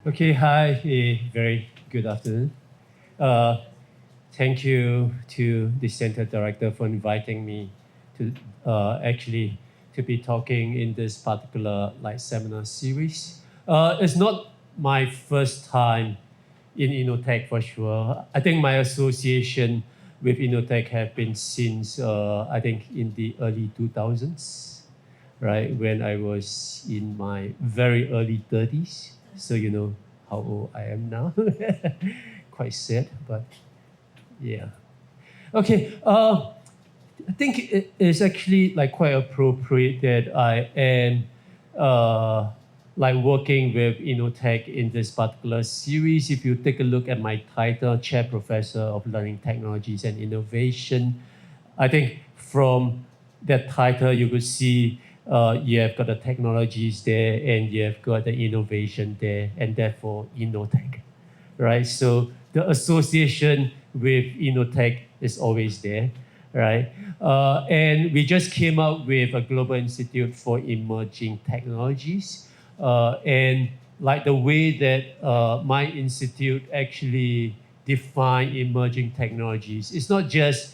Okay, hi, very good afternoon. Uh, Thank you to the center director for inviting me to actually to be talking in this particular seminar series. It's not my first time in INNOTECH for sure. I think my association with INNOTECH have been since I think in the early 2000s, right, when I was in my very early 30s. So you know how old I am now. Quite sad, but yeah. Okay. I think it is actually quite appropriate that I am working with INNOTECH in this particular series. If you take a look at my title, Chair Professor of Learning Technologies and Innovation, I think from that title you could see you have got the technologies there and you have got the innovation there, and therefore INNOTECH, right? So the association with INNOTECH is always there, right? And we just came out with a Global Institute for Emerging Technologies. And like the way that my institute actually define emerging technologies, it's not just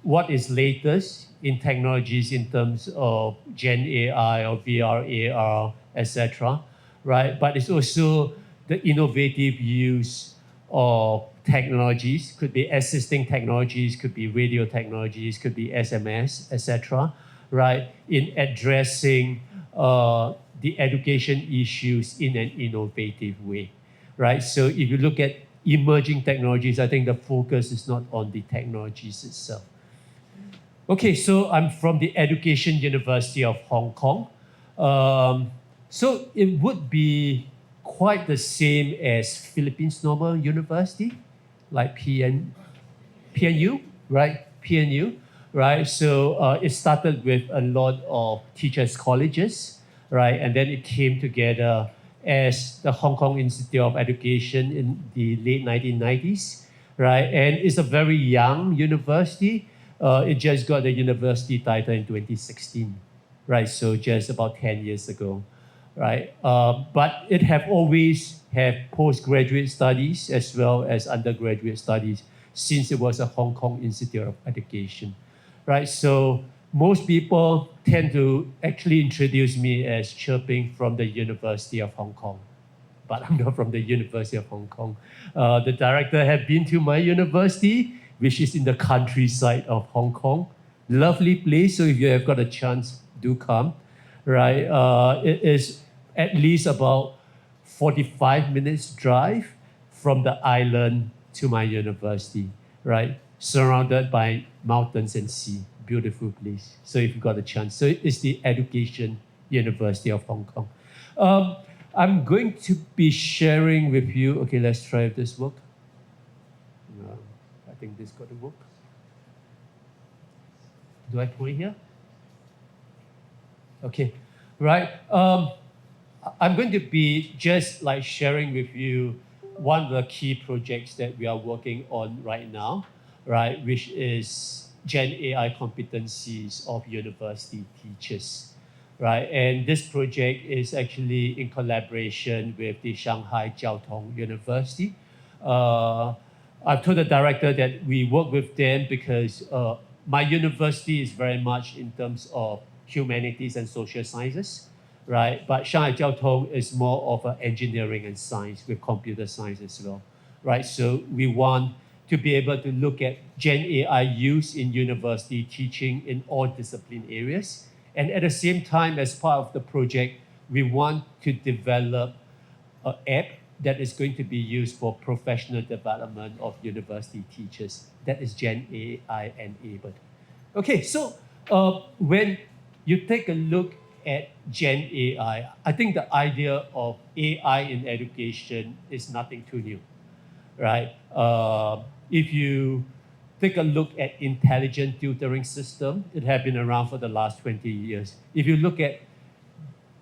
what is latest in technologies in terms of Gen AI or VR, AR, etc., right? But it's also the innovative use of technologies, could be assisting technologies, could be radio technologies, could be SMS, etc., right, in addressing the education issues in an innovative way, right? So if you look at emerging technologies, I think the focus is not on the technologies itself. Okay, so I'm from the Education University of Hong Kong. So it would be quite the same as Philippines Normal University, like PNU, right? PNU, right? So it started with a lot of teachers' colleges, right? And then it came together as the Hong Kong Institute of Education in the late 1990s, right? And it's a very young university. It just got the university title in 2016, right? So just about 10 years ago, right? But it have always have postgraduate studies as well as undergraduate studies since it was a Hong Kong Institute of Education, right? So most people tend to actually introduce me as chirping from the University of Hong Kong, but I'm not from the University of Hong Kong. The director had been to my university, which is in the countryside of Hong Kong. Lovely place, so if you have got a chance, do come, right? It is at least about 45 minutes drive from the island to my university, right? Surrounded by mountains and sea. Beautiful place. So if you got a chance. So it's the Education University of Hong Kong. I'm going to be sharing with you, okay, let's try if this works. I think this got to work. Do I point here? Okay, right. I'm going to be just sharing with you one of the key projects that we are working on right now, right, which is Gen AI competencies of university teachers, right? And this project is actually in collaboration with the Shanghai Jiao Tong University. I've told the director that we work with them because my university is very much in terms of humanities and social sciences, right? But Shanghai Jiao Tong is more of engineering and science with computer science as well, right? So we want to be able to look at Gen AI use in university teaching in all discipline areas. And at the same time, as part of the project, we want to develop an app that is going to be used for professional development of university teachers. That is Gen AI enabled. Okay, so when you take a look at Gen AI, I think the idea of AI in education is nothing too new, right? If you take a look at intelligent tutoring system, it has been around for the last 20 years. If you look at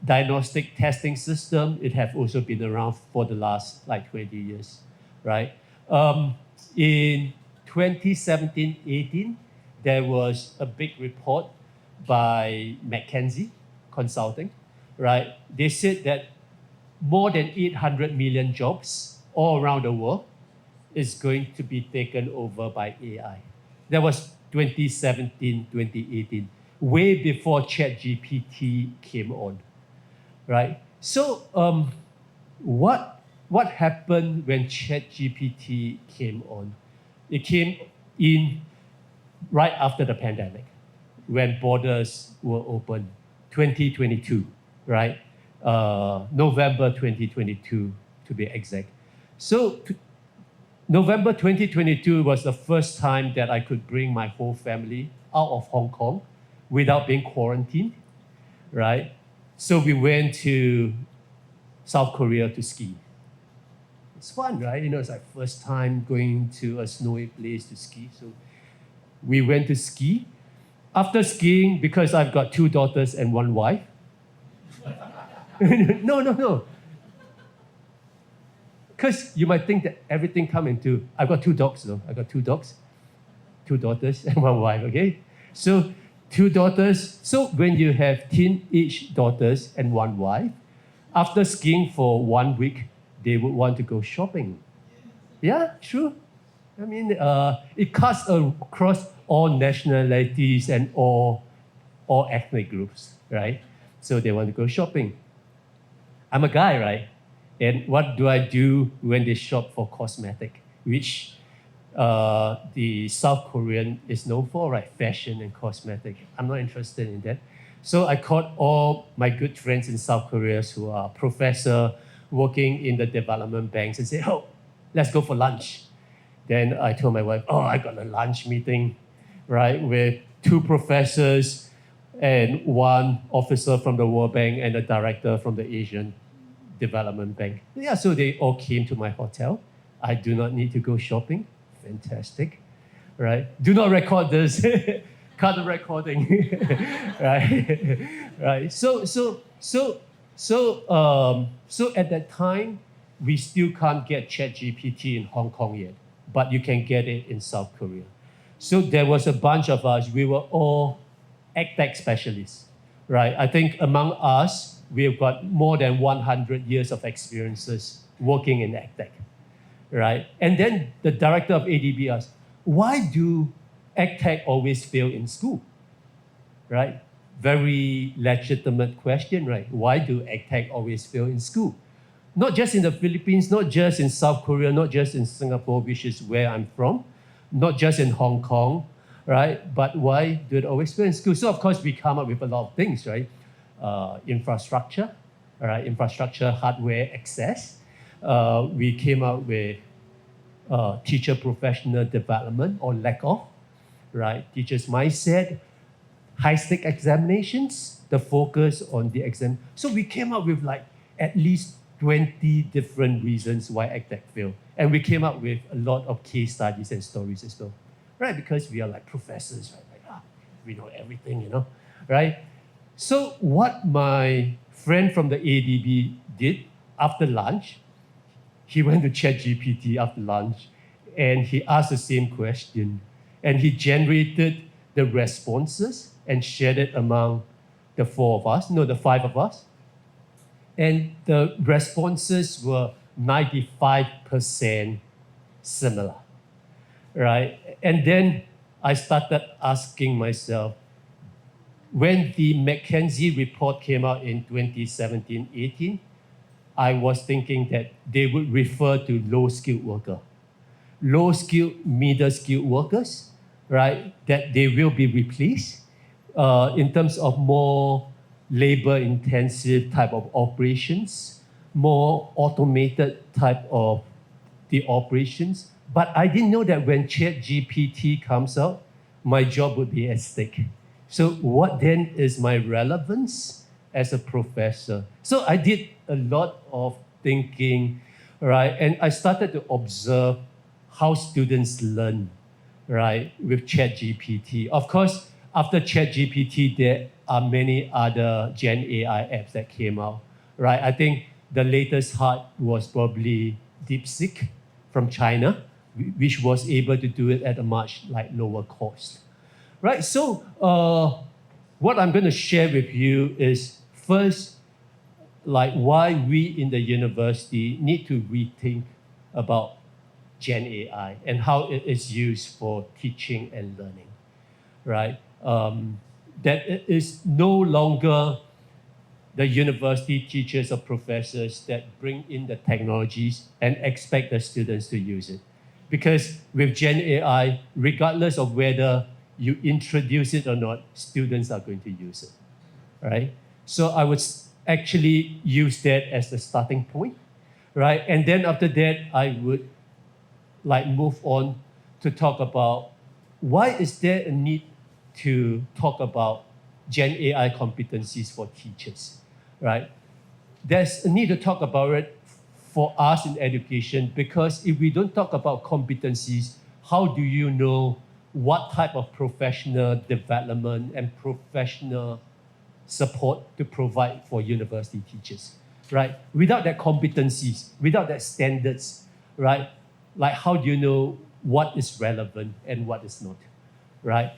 diagnostic testing system, it have also been around for the last 20 years, right? In 2017-18, there was a big report by McKinsey Consulting, right? They said that more than 800 million jobs all around the world is going to be taken over by AI. That was 2017, 2018, way before ChatGPT came on, right? So what happened when ChatGPT came on? It came in right after the pandemic, when borders were open, 2022, right? November 2022, to be exact. So November 2022 was the first time that I could bring my whole family out of Hong Kong without being quarantined, right? So we went to South Korea to ski. It's fun, right? You know, it's like first time going to a snowy place to ski. So we went to ski. After skiing, because I've got 2 daughters and 1 wife. No. Because you might think that everything come into, I've got 2 dogs though. I've got 2 dogs, 2 daughters and 1 wife, okay? So 2 daughters. So when you have teenage daughters and 1 wife, after skiing for 1 week, they would want to go shopping. Yeah, true. I mean, it cuts across all nationalities and all ethnic groups, right? So they want to go shopping. I'm a guy, right? And what do I do when they shop for cosmetic, which the South Korean is known for, right? Fashion and cosmetic. I'm not interested in that. So I called all my good friends in South Korea who are professors working in the development banks and said, oh, let's go for lunch. Then I told my wife, oh, I got a lunch meeting, right, with 2 professors and 1 officer from the World Bank and a director from the Asian Development Bank. Yeah, so they all came to my hotel. I do not need to go shopping. Fantastic, right? Do not record this. Cut the recording, right? Right. So at that time, we still can't get ChatGPT in Hong Kong yet, but you can get it in South Korea. So there was a bunch of us. We were all EdTech specialists, right? I think among us, we've got more than 100 years of experiences working in EdTech, right? And then the director of ADB asked, why do EdTech always fail in school, right? Very legitimate question, right? Why do EdTech always fail in school? Not just in the Philippines, not just in South Korea, not just in Singapore, which is where I'm from, not just in Hong Kong, right? But why do it always fail in school? So of course we come up with a lot of things, right? Infrastructure, all right? Infrastructure, hardware, access. We came up with teacher professional development or lack of, right? Teachers' mindset, high-stake examinations, the focus on the exam. So we came up with like at least 20 different reasons why EdTech failed. And we came up with a lot of case studies and stories as well, right? Because we are like professors, right? Like, we know everything, you know, right? So what my friend from the ADB did after lunch, he went to ChatGPT after lunch and he asked the same question. And he generated the responses and shared it among the 5 of us. And the responses were 95% similar, right? And then I started asking myself, when the McKinsey report came out in 2017-18, I was thinking that they would refer to low-skilled worker, low-skilled, middle-skilled workers, right? That they will be replaced in terms of more labor-intensive type of operations, more automated type of the operations. But I didn't know that when ChatGPT comes out, my job would be at stake. So what then is my relevance as a professor? So I did a lot of thinking, right? And I started to observe how students learn, right, with ChatGPT. Of course, after ChatGPT, there are many other Gen AI apps that came out, right? I think the latest hype was probably DeepSeek from China, which was able to do it at a much lower cost, right? So what I'm going to share with you is first, like why we in the university need to rethink about Gen AI and how it is used for teaching and learning, right? That it is no longer the university teachers or professors that bring in the technologies and expect the students to use it. Because with Gen AI, regardless of whether you introduce it or not, students are going to use it, right? So I would actually use that as the starting point, right? And then after that, I would like move on to talk about why is there a need to talk about Gen AI competencies for teachers, right? There's a need to talk about it for us in education, because if we don't talk about competencies, how do you know what type of professional development and professional support to provide for university teachers, right? Without that competencies, without that standards, right? Like how do you know what is relevant and what is not, right?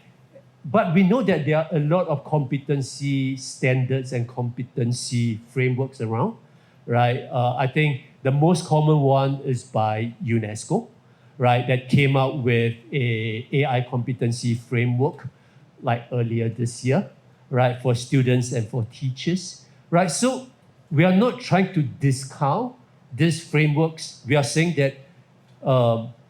But we know that there are a lot of competency standards and competency frameworks around, right? I think the most common one is by UNESCO, right? That came out with a AI competency framework like earlier this year, right? For students and for teachers, right? So we are not trying to discount these frameworks. We are saying that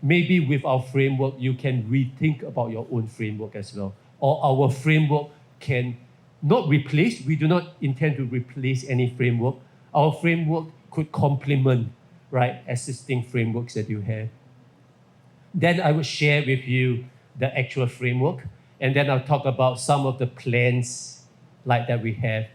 maybe with our framework, you can rethink about your own framework as well. Or our framework can not replace, we do not intend to replace any framework. Our framework could complement, right, existing frameworks that you have. Then I will share with you the actual framework, and then I'll talk about some of the plans like that we have,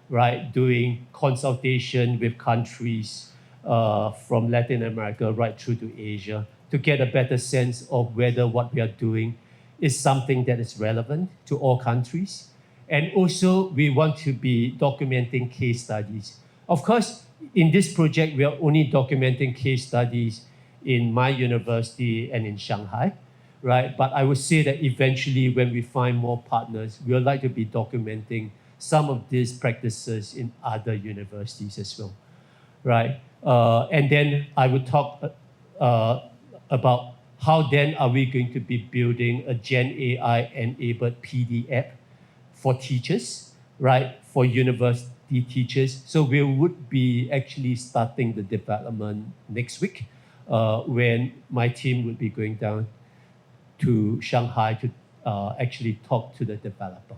right, doing consultation with countries from Latin America right through to Asia to get a better sense of whether what we are doing is something that is relevant to all countries. And also, we want to be documenting case studies. Of course, in this project, we are only documenting case studies in my university and in Shanghai, right? But I would say that eventually, when we find more partners, we would like to be documenting some of these practices in other universities as well, right? And then I would talk about how then are we going to be building a Gen AI-enabled PD app for teachers, right? For university teachers. So we would be actually starting the development next week when my team would be going down to Shanghai to actually talk to the developer,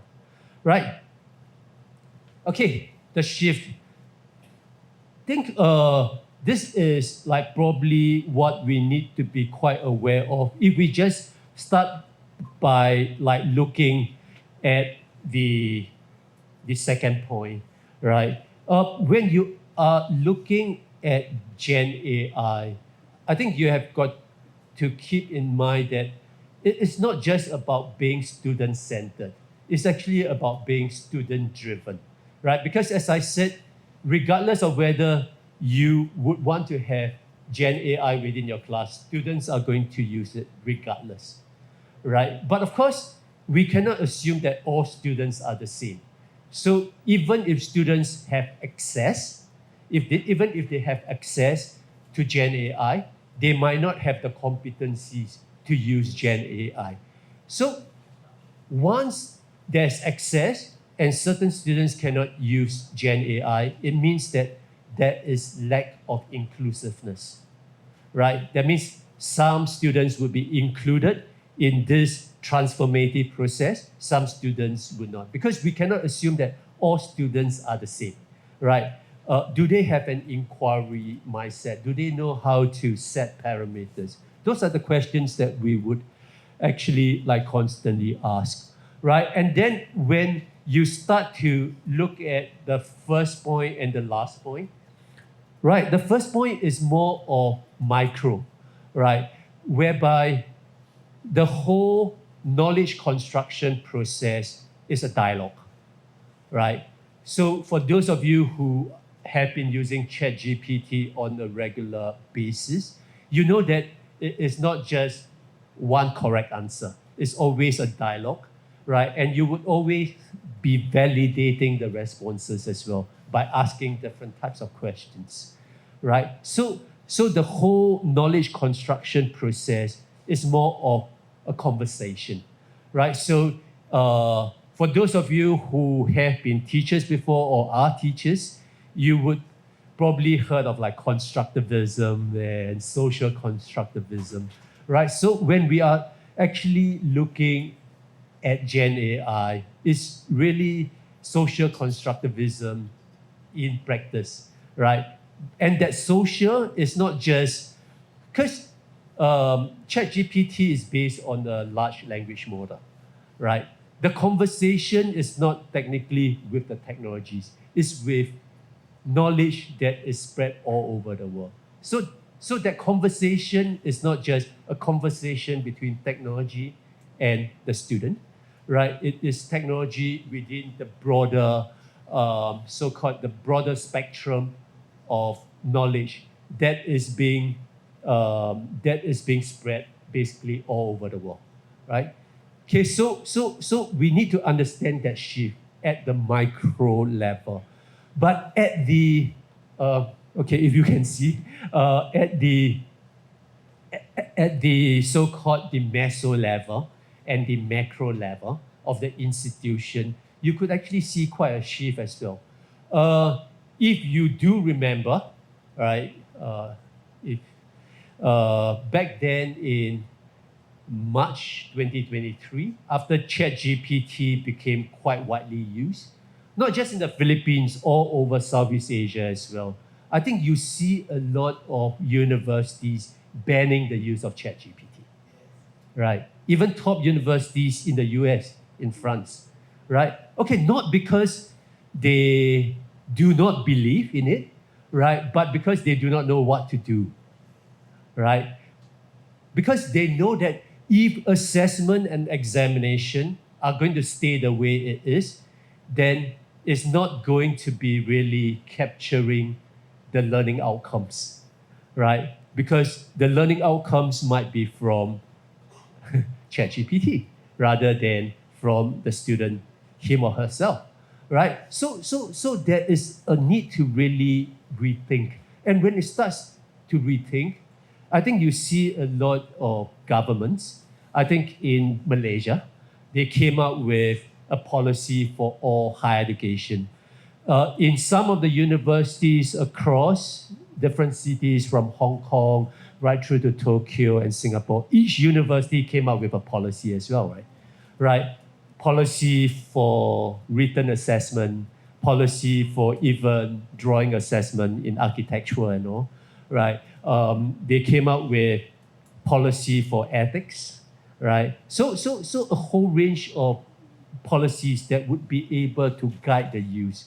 right? Okay, the shift. I think this is like probably what we need to be quite aware of. If we just start by like looking at the second point, right? When you are looking at Gen AI, I think you have got to keep in mind that it's not just about being student-centered. It's actually about being student-driven, right? Because as I said, regardless of whether you would want to have Gen AI within your class, students are going to use it regardless, right? But of course, we cannot assume that all students are the same. So even if students have access, even if they have access to Gen AI, they might not have the competencies to use Gen AI. So once there's access and certain students cannot use Gen AI, it means that there is lack of inclusiveness, right? That means some students will be included in this transformative process, some students would not, because we cannot assume that all students are the same, right? Do they have an inquiry mindset? Do they know how to set parameters? Those are the questions that we would actually like constantly ask, right? And then when you start to look at the first point and the last point, right? The first point is more of micro, right? Whereby the whole knowledge construction process is a dialogue, right? So for those of you who have been using ChatGPT on a regular basis, you know that it is not just one correct answer. It's always a dialogue, right? And you would always be validating the responses as well by asking different types of questions, right? So the whole knowledge construction process is more of a conversation, right? So for those of you who have been teachers before or are teachers, you would probably heard of like constructivism and social constructivism, right? So when we are actually looking at Gen AI, it's really social constructivism in practice, right? And that social is not just, because ChatGPT is based on a large language model, right? The conversation is not technically with the technologies, it's with knowledge that is spread all over the world. So that conversation is not just a conversation between technology and the student, right? It is technology within the broader, so-called the broader spectrum of knowledge that is being spread basically all over the world, right? Okay, so we need to understand that shift at the micro level. But at the, okay, if you can see, at the so-called the meso level and the macro level of the institution, you could actually see quite a shift as well. If you do remember, right, if back then in March 2023, after ChatGPT became quite widely used, not just in the Philippines, all over Southeast Asia as well, I think you see a lot of universities banning the use of ChatGPT, right? Even top universities in the US, in France, right? Okay, not because they do not believe in it, right? But because they do not know what to do, right? Because they know that if assessment and examination are going to stay the way it is, then it's not going to be really capturing the learning outcomes, right? Because the learning outcomes might be from ChatGPT rather than from the student, him or herself, right? So there is a need to really rethink. And when it starts to rethink, I think you see a lot of governments. I think in Malaysia, they came out with a policy for all higher education. In some of the universities across different cities from Hong Kong right through to Tokyo and Singapore, each university came up with a policy as well, right? Right? Policy for written assessment, policy for even drawing assessment in architecture and all, right? They came up with policy for ethics, right? So a whole range of policies that would be able to guide the use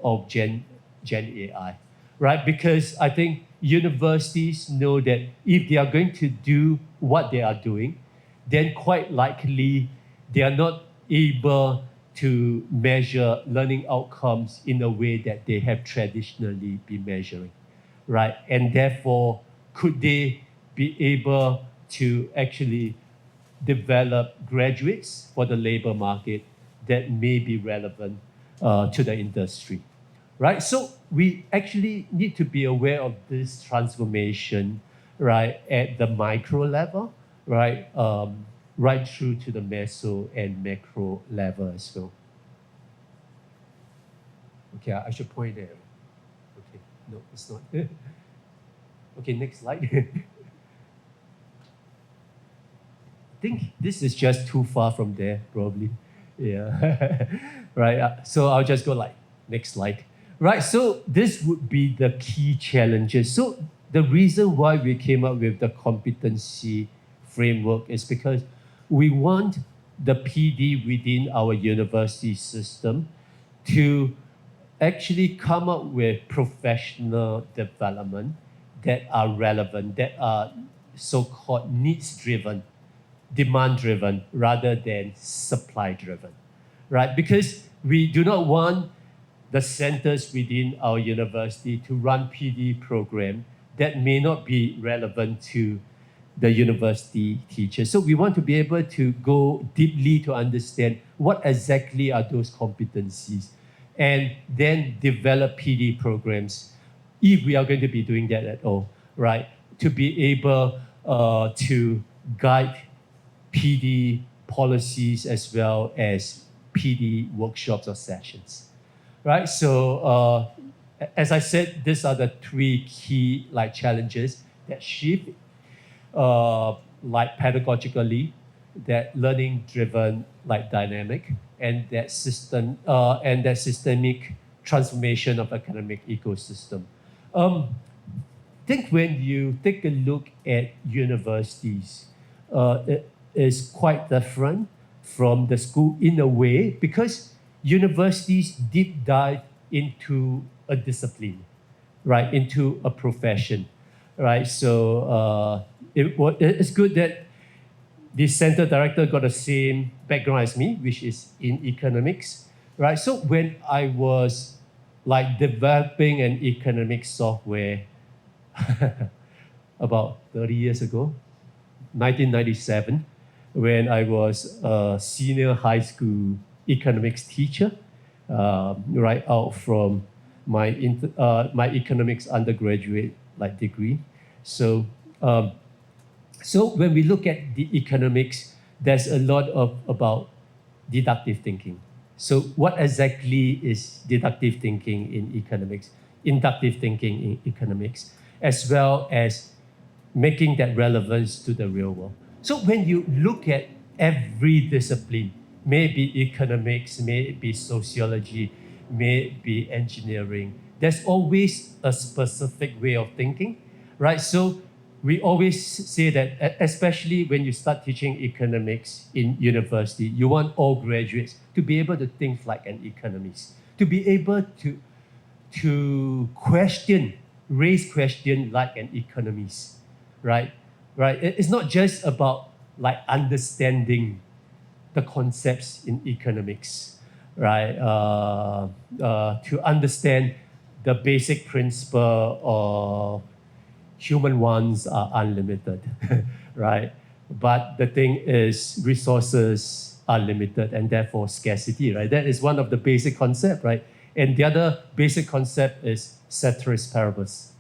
of Gen AI, right? Because I think universities know that if they are going to do what they are doing, then quite likely they are not able to measure learning outcomes in a way that they have traditionally been measuring, right? And therefore, could they be able to actually develop graduates for the labor market that may be relevant to the industry, right? So we actually need to be aware of this transformation, right, at the micro level, right, right through to the meso and macro level as well. Okay, I should point there. Okay, no, it's not. Okay, next slide. I think this is just too far from there, probably. Yeah, right. So I'll just go like next slide. Right, so this would be the key challenges. So the reason why we came up with the competency framework is because we want the PD within our university system to actually come up with professional development that are relevant, that are so-called needs-driven, demand-driven, rather than supply-driven, right? Because we do not want the centers within our university to run PD program that may not be relevant to the university teachers. So we want to be able to go deeply to understand what exactly are those competencies and then develop PD programs, if we are going to be doing that at all, right? To be able to guide PD policies as well as PD workshops or sessions, right? So as I said, these are the three key challenges that shift pedagogically, that learning-driven dynamic, and that systemic transformation of academic ecosystem. I think when you take a look at universities, it is quite different from the school in a way, because universities deep dive into a discipline, right, into a profession, right? So it's good that the center director got the same background as me, which is in economics, right? So when I was developing an economic software about 30 years ago, 1997, when I was a senior high school economics teacher, right out from my economics undergraduate degree. So when we look at the economics, there's a lot about deductive thinking. So what exactly is deductive thinking in economics, inductive thinking in economics, as well as making that relevance to the real world? So when you look at every discipline, may it be economics, may it be sociology, may it be engineering, there's always a specific way of thinking, right? So we always say that, especially when you start teaching economics in university, you want all graduates to be able to think like an economist, to be able to raise questions like an economist, right? Right. It's not just about understanding the concepts in economics, right? To understand the basic principle of human wants are unlimited, right? But the thing is, resources are limited and therefore scarcity, right? That is one of the basic concepts, right? And the other basic concept is ceteris paribus.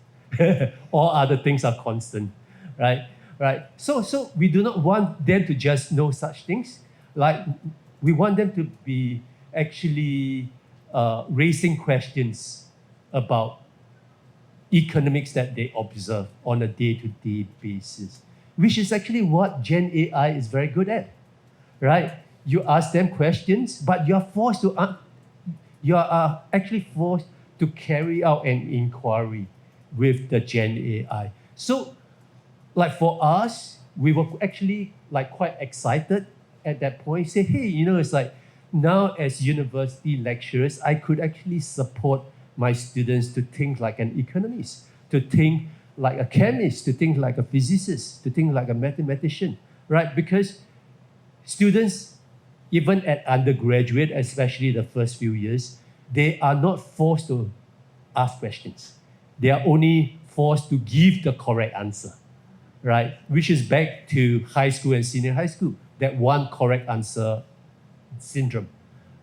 All other things are constant, right? Right. So we do not want them to just know such things. We want them to be actually raising questions about economics that they observe on a day-to-day basis, which is actually what Gen AI is very good at, right? You ask them questions, but you are actually forced to carry out an inquiry with the Gen AI. So, for us, we were actually quite excited at that point. Say, hey, it's now as university lecturers, I could actually support my students to think like an economist, to think like a chemist, to think like a physicist, to think like a mathematician, right? Because students, even at undergraduate, especially the first few years, they are not forced to ask questions. They are only forced to give the correct answer, right? Which is back to high school and senior high school, that one correct answer syndrome,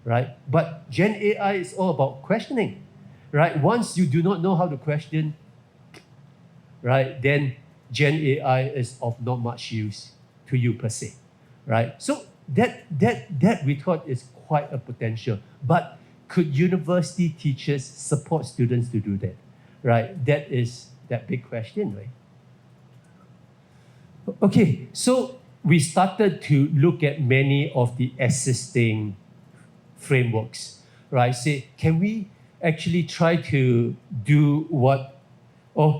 right? But Gen AI is all about questioning, right? Once you do not know how to question, right, then Gen AI is of not much use to you per se, right? So that we thought is quite a potential. But could university teachers support students to do that, right? That is that big question, right? Okay, so we started to look at many of the existing frameworks, right? Say, can we actually try to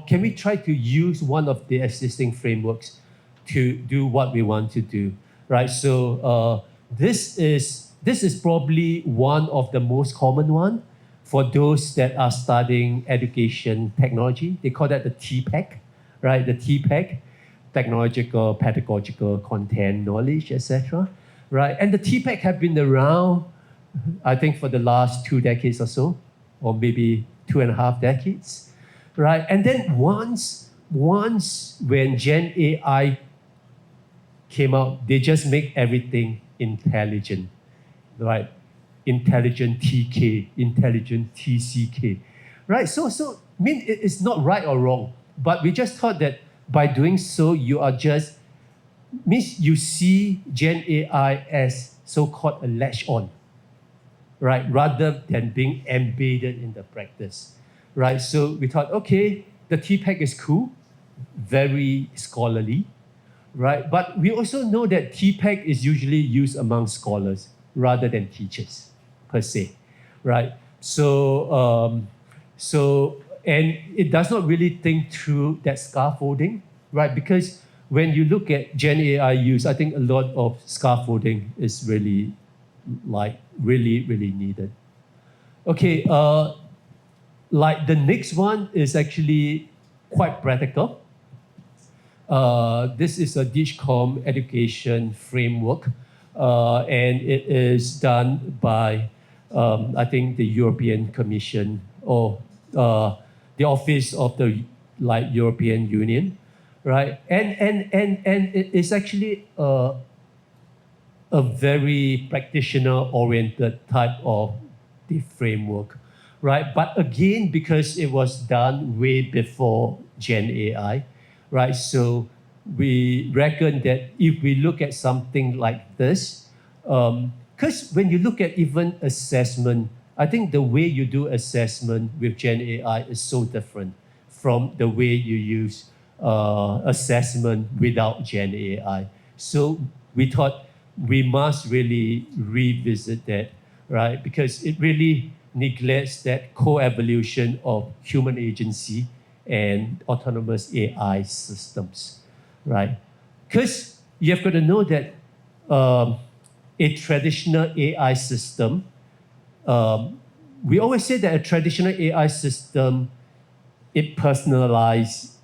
can we try to use one of the existing frameworks to do what we want to do, right? So this is probably one of the most common one for those that are studying education technology. They call that the TPEC, right? The TPEC, technological, pedagogical, content, knowledge, etc. Right? And the TPEC have been around, I think, for the last 2 decades or so, or maybe 2.5 decades, right? And then once when Gen AI came out, they just make everything intelligent, right? intelligent TK, intelligent TCK, right? So I mean, it's not right or wrong, but we just thought that by doing so, you are just, means you see Gen AI as so-called a latch-on, right? Rather than being embedded in the practice, right? So we thought, okay, the 𝗘𝗡𝗂𝗃 is cool, very scholarly, right? But we also know that 𝗘𝗡𝗃 is usually used among scholars rather than teachers, per se, right? So, and it does not really think through that scaffolding, right? Because when you look at Gen AI use, I think a lot of scaffolding is really, really needed. Okay, like the next one is actually quite practical. This is a DigCom education framework, and it is done by, I think, the European Commission or the Office of the European Union, right? And it is actually a very practitioner-oriented type of the framework, right? But again, because it was done way before Gen AI, right? So we reckon that if we look at something like this, because when you look at even assessment, I think the way you do assessment with Gen AI is so different from the way you use assessment without Gen AI. So we thought we must really revisit that, right? Because it really neglects that co-evolution of human agency and autonomous AI systems, right? Because you have got to know that a traditional AI system, we always say that a traditional AI system, it personalizes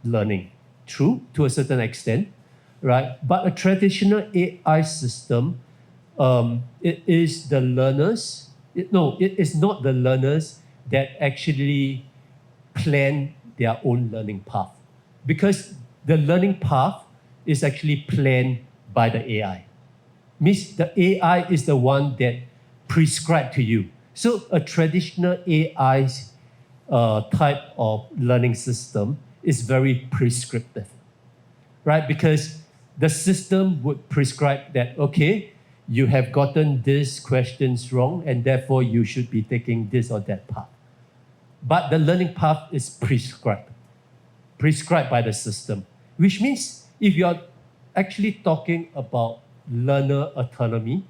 learning, true, to a certain extent, right? But a traditional AI system, it is the learners, it is not the learners that actually plan their own learning path. Because the learning path is actually planned by the AI. Means the AI is the one that prescribes to you. So a traditional AI type of learning system is very prescriptive, right? Because the system would prescribe that, okay, you have gotten these questions wrong, and therefore you should be taking this or that path. But the learning path is prescribed by the system, which means if you're actually talking about learner autonomy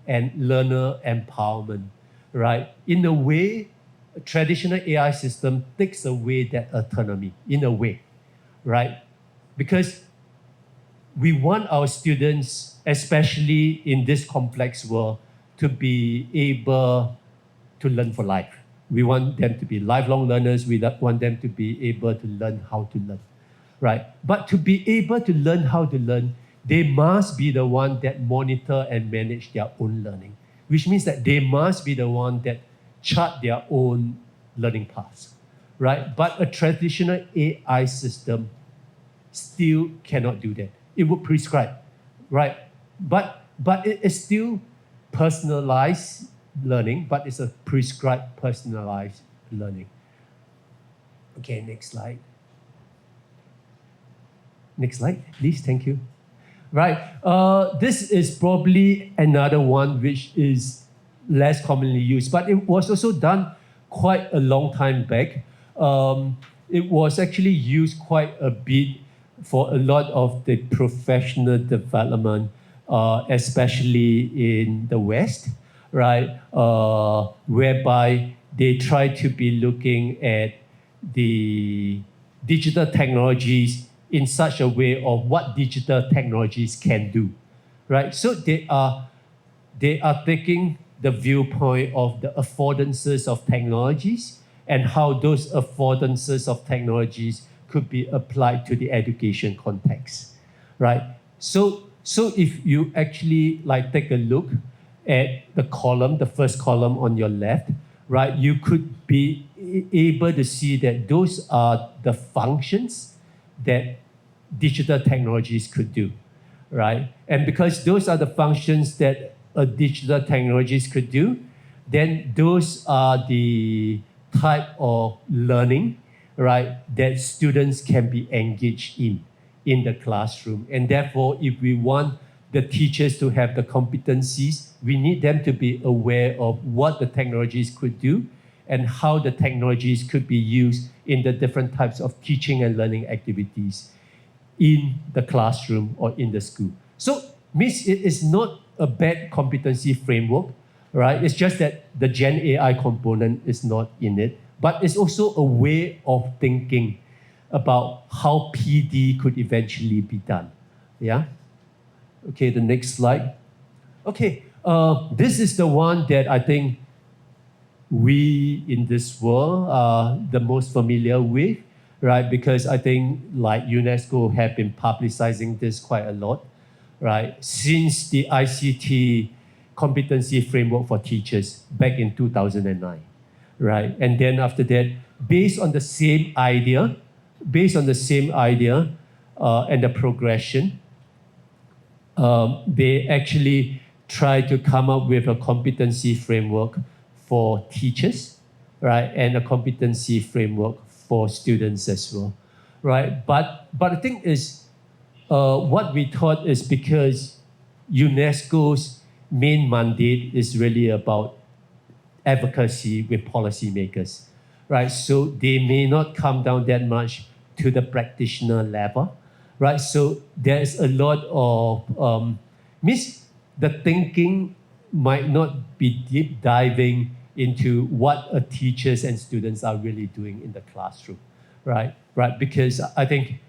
and learner empowerment, right? In a way, a traditional AI system takes away that autonomy, in a way, right? Because we want our students, especially in this complex world, to be able to learn for life. We want them to be lifelong learners. We want them to be able to learn how to learn, right? But to be able to learn how to learn, they must be the one that monitor and manage their own learning, which means that they must be the one that chart their own learning paths, right? But a traditional AI system still cannot do that. It would prescribe, right? But it is still personalized learning, but it's a prescribed personalized learning. Okay, next slide. Next slide, please, thank you. Right, this is probably another one which is less commonly used, but it was also done quite a long time back. It was actually used quite a bit for a lot of the professional development, especially in the West, right? Whereby they try to be looking at the digital technologies in such a way of what digital technologies can do, right? So they are taking the viewpoint of the affordances of technologies and how those affordances of technologies could be applied to the education context, right? So if you actually take a look at the column, the first column on your left, right, you could be able to see that those are the functions that digital technologies could do, right? And because those are the functions that digital technologies could do, then those are the type of learning, right, that students can be engaged in the classroom. And therefore, if we want the teachers to have the competencies, we need them to be aware of what the technologies could do and how the technologies could be used in the different types of teaching and learning activities in the classroom or in the school. So, means it is not a bad competency framework, right? It's just that the Gen AI component is not in it, but it's also a way of thinking about how PD could eventually be done. Yeah? Okay, the next slide. Okay, this is the one that I think we in this world are the most familiar with, right? Because I think like UNESCO have been publicizing this quite a lot, right? Since the ICT competency framework for teachers back in 2009, right? And then after that, based on the same idea and the progression, they actually try to come up with a competency framework for teachers, right? And a competency framework for students as well, right? But the thing is, what we thought is because UNESCO's main mandate is really about advocacy with policymakers, right? So they may not come down that much to the practitioner level, right? So there's a lot of, means the thinking might not be deep diving into what teachers and students are really doing in the classroom, right? Right, because I think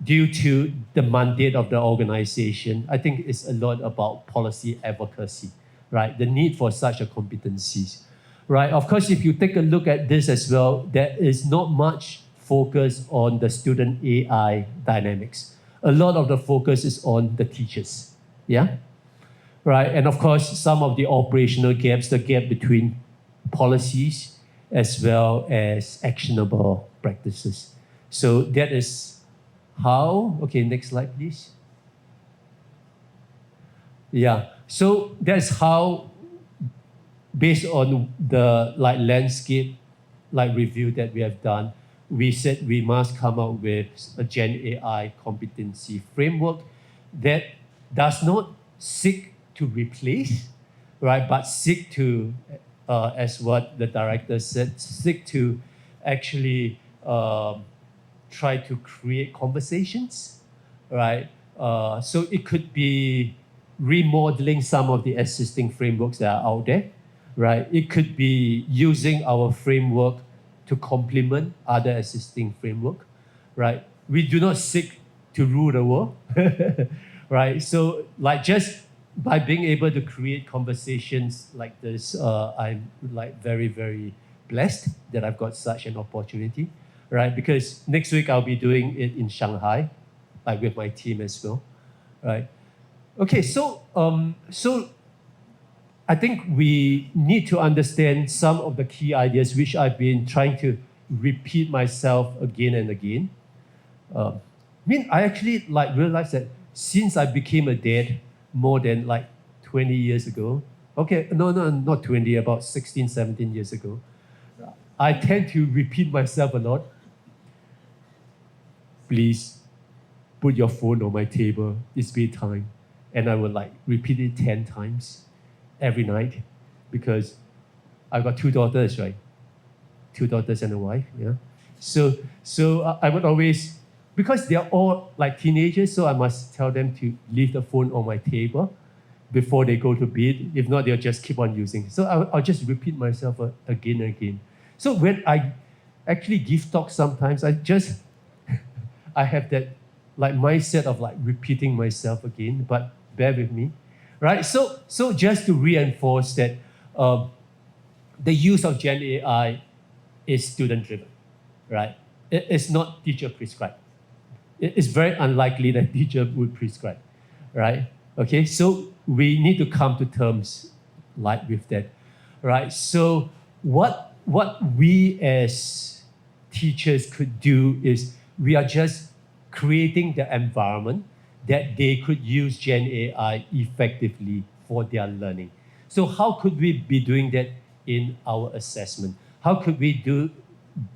due to the mandate of the organization, I think it's a lot about policy advocacy, right? The need for such a competencies, right? Of course, if you take a look at this as well, there is not much focus on the student AI dynamics. A lot of the focus is on the teachers, yeah? Right, and of course, some of the operational gaps, the gap between policies as well as actionable practices. So that is how, okay, next slide, please. Yeah, so that's how, based on the landscape review that we have done, we said we must come up with a Gen AI competency framework that does not seek to replace, right, but seek to, as what the director said, seek to actually try to create conversations, right? So it could be remodeling some of the existing frameworks that are out there, right? It could be using our framework to complement other existing framework, right? We do not seek to rule the world, right? So just by being able to create conversations like this, I'm very, very blessed that I've got such an opportunity, right? Because next week I'll be doing it in Shanghai, with my team as well, right? Okay, so I think we need to understand some of the key ideas which I've been trying to repeat myself again and again. I actually realized that since I became a dad more than 20 years ago, okay, no, not 20, about 16, 17 years ago, I tend to repeat myself a lot. Please put your phone on my table, it's bedtime. And I would repeat it 10 times every night because I've got 2 daughters, right? 2 daughters and a wife, yeah. So I would always, because they're all teenagers, so I must tell them to leave the phone on my table before they go to bed. If not, they'll just keep on using. So I'll just repeat myself again and again. So when I actually give talks sometimes, I have that mindset of repeating myself again, but bear with me, right? So just to reinforce that the use of Gen AI is student-driven, right? It's not teacher-prescribed. It's very unlikely that teacher would prescribe, right? Okay, so we need to come to terms with that, right? So what we as teachers could do is we are just creating the environment that they could use Gen AI effectively for their learning. So how could we be doing that in our assessment? How could we do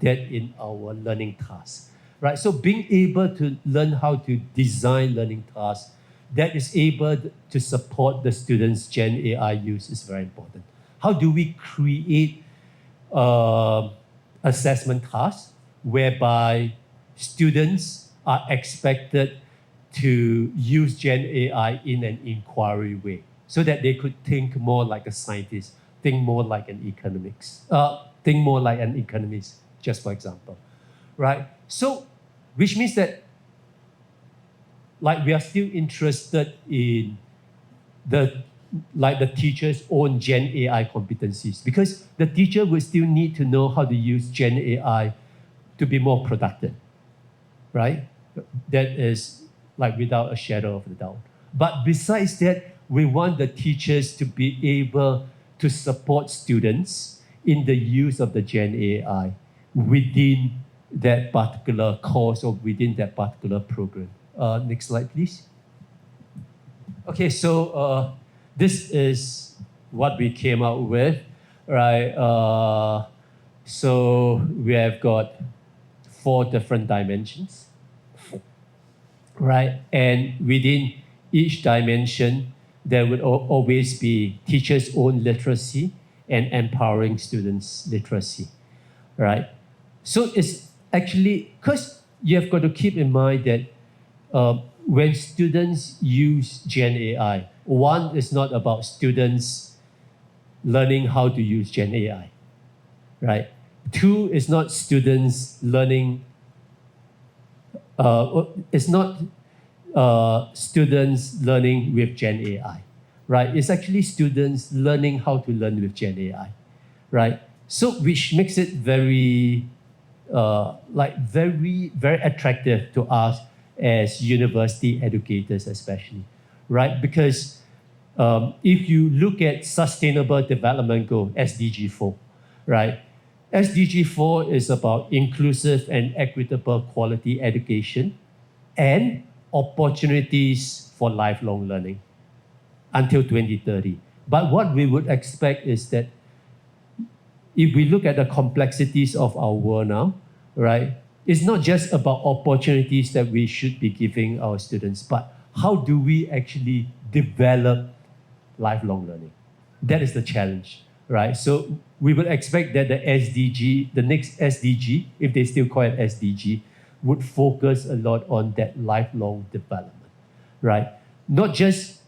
that in our learning tasks? Right, so being able to learn how to design learning tasks that is able to support the students' Gen AI use is very important. How do we create assessment tasks whereby students are expected to use Gen AI in an inquiry way so that they could think more like a scientist, think more like an economist, just for example, right? So, which means that like we are still interested in the teacher's own Gen AI competencies, because the teacher will still need to know how to use Gen AI to be more productive, right? That is like without a shadow of a doubt. But besides that, we want the teachers to be able to support students in the use of the Gen AI within that particular course or within that particular program. Next slide, please. Okay, so this is what we came out with, right? So we have got 4 different dimensions, right? And within each dimension, there would always be teachers' own literacy and empowering students' literacy, right? So it's actually, because you have got to keep in mind that when students use Gen AI, one is not about students learning how to use Gen AI, right? 2 is not students learning, it's not students learning with Gen AI, right? It's actually students learning how to learn with Gen AI, right? So which makes it very, very attractive to us as university educators especially, right? Because if you look at Sustainable Development Goal, SDG 4, right? SDG 4 is about inclusive and equitable quality education and opportunities for lifelong learning until 2030. But what we would expect is that if we look at the complexities of our world now, right, it's not just about opportunities that we should be giving our students, but how do we actually develop lifelong learning? That is the challenge, right? So we would expect that the SDG, the next SDG, if they still call it SDG, would focus a lot on that lifelong development, right? Not just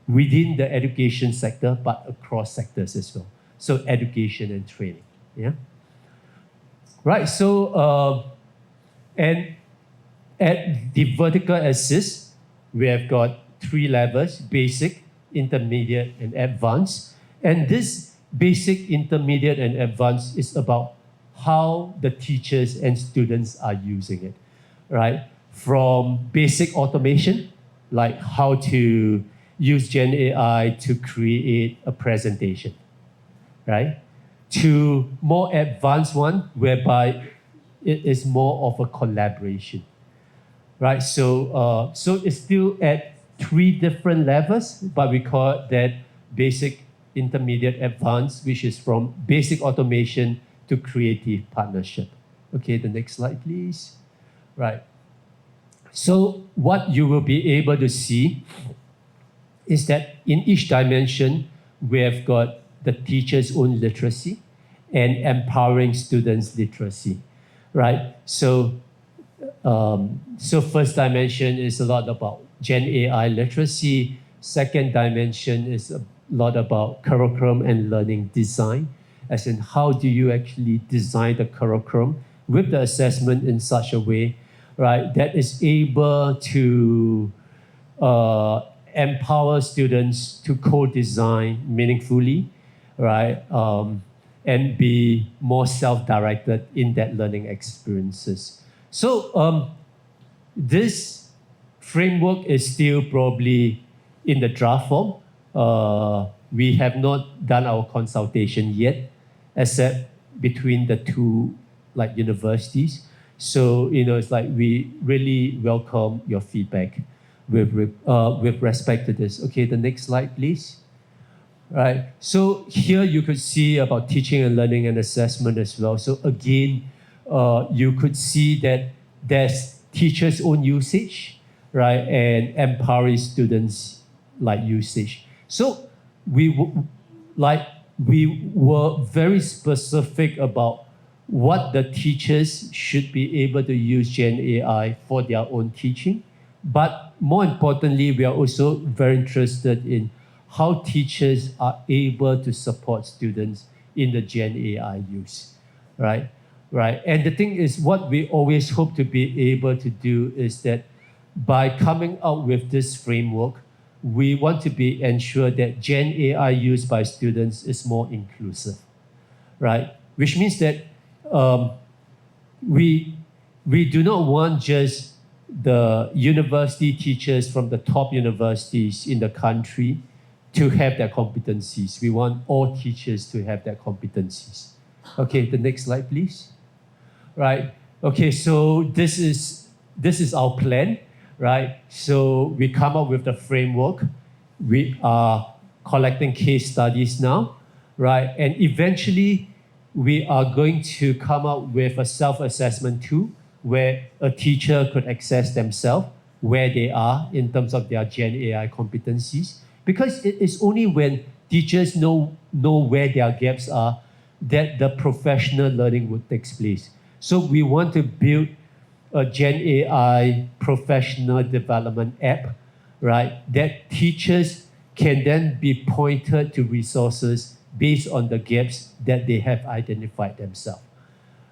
within the education sector, but across sectors as well. So education and training, yeah? Right, so, and at the vertical axis, we have got 3 levels: basic, intermediate, and advanced. And this basic, intermediate, and advanced is about how the teachers and students are using it, right? From basic automation, like how to use Gen AI to create a presentation, right? To more advanced one, whereby it is more of a collaboration, right? So, so it's still at 3 different levels, but we call that basic, intermediate, advanced, which is from basic automation to creative partnership. Okay, the next slide, please. Right. So what you will be able to see is that in each dimension, we have got the teacher's own literacy and empowering students' literacy, right? So, so first dimension is a lot about Gen AI literacy. Second dimension is a lot about curriculum and learning design, as in how do you actually design the curriculum with the assessment in such a way, right, that is able to empower students to co-design meaningfully, right, and be more self-directed in that learning experiences. So this framework is still probably in the draft form. We have not done our consultation yet, except between the 2 like universities. So, you know, it's like we really welcome your feedback with respect to this. Okay, the next slide, please. right? So here you could see about teaching and learning and assessment as well. So again, you could see that there's teachers' own usage, right, and empowering students like usage. So we were very specific about what the teachers should be able to use Gen AI for their own teaching. But more importantly, we are also very interested in how teachers are able to support students in the Gen AI use, right? Right. And the thing is, what we always hope to be able to do is that by coming out with this framework, we want to be ensure that Gen AI used by students is more inclusive, right? Which means that we do not want just the university teachers from the top universities in the country to have their competencies. We want all teachers to have their competencies. Okay, the next slide, please. Right. Okay, so this is our plan, right? So we come up with the framework. We are collecting case studies now, right? And eventually, we are going to come up with a self-assessment tool where a teacher could assess themselves where they are in terms of their Gen AI competencies. Because it is only when teachers know where their gaps are that the professional learning would take place. So we want to build a Gen AI professional development app, right? That teachers can then be pointed to resources based on the gaps that they have identified themselves,